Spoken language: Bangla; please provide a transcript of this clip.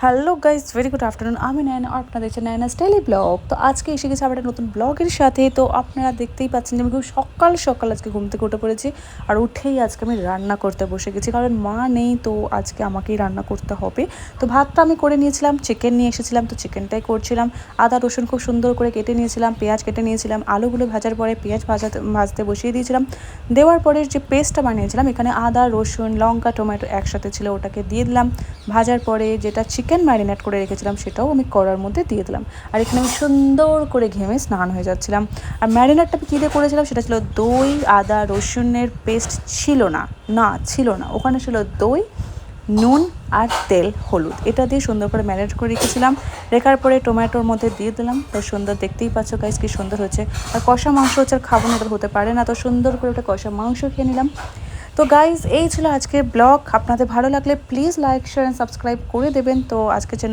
Hello guys, very good afternoon. আমি নয়না আর আপনারা দেখছেন নয়নাস ডেইলি ব্লগ। তো আজকে এসে গেছে আবার একটা নতুন ব্লগের সাথে। তো আপনারা দেখতেই পাচ্ছেন যে আমি খুব সকাল সকাল আজকে ঘুম থেকে উঠে পড়েছি। আর উঠেই আজকে আমি রান্না করতে বসে গেছি, কারণ মা নেই, তো আজকে আমাকেই রান্না করতে হবে। তো ভাতটা আমি করে নিয়েছিলাম, চিকেন নিয়ে এসেছিলাম, তো চিকেনটাই করছিলাম। আদা রসুন খুব সুন্দর করে কেটে নিয়েছিলাম, পেঁয়াজ কেটে নিয়েছিলাম, আলুগুলো ভাজার পরে পেঁয়াজ ভাজতে বসিয়ে দিয়েছিলাম। দেওয়ার পরে যে পেস্টটা বানিয়েছিলাম, এখানে আদা রসুন লঙ্কা টমেটো একসাথে ছিল, ওটাকে দিয়ে দিলাম। ভাজার পরে যেটা চিকেন ম্যারিনেট করে রেখেছিলাম সেটাও আমি কড়ার মধ্যে দিয়ে দিলাম। আর এখানে আমি সুন্দর করে ঘেমে স্নান হয়ে যাচ্ছিলাম। আর ম্যারিনেটটা আমি কী দিয়ে করেছিলাম, সেটা ছিল দই, আদা রসুনের পেস্ট ছিল না, ওখানে ছিল দই, নুন আর তেল, হলুদ, এটা দিয়ে সুন্দর করে ম্যারিনেট করে রেখেছিলাম। রেখার পরে টমেটোর মধ্যে দিয়ে দিলাম। তো সুন্দর, দেখতেই পাচ্ছ গাইস কি সুন্দর হচ্ছে। আর কষা মাংস হচ্ছে, আর খাবো না, এটা হতে পারে না। তো সুন্দর করে ওটা কষা মাংস খেয়ে নিলাম। তো গাইজ, এই ছিল আজকের ব্লগ। আপনাদের ভালো লাগলে please like share and subscribe করে দেবেন। তো আজকের জন্য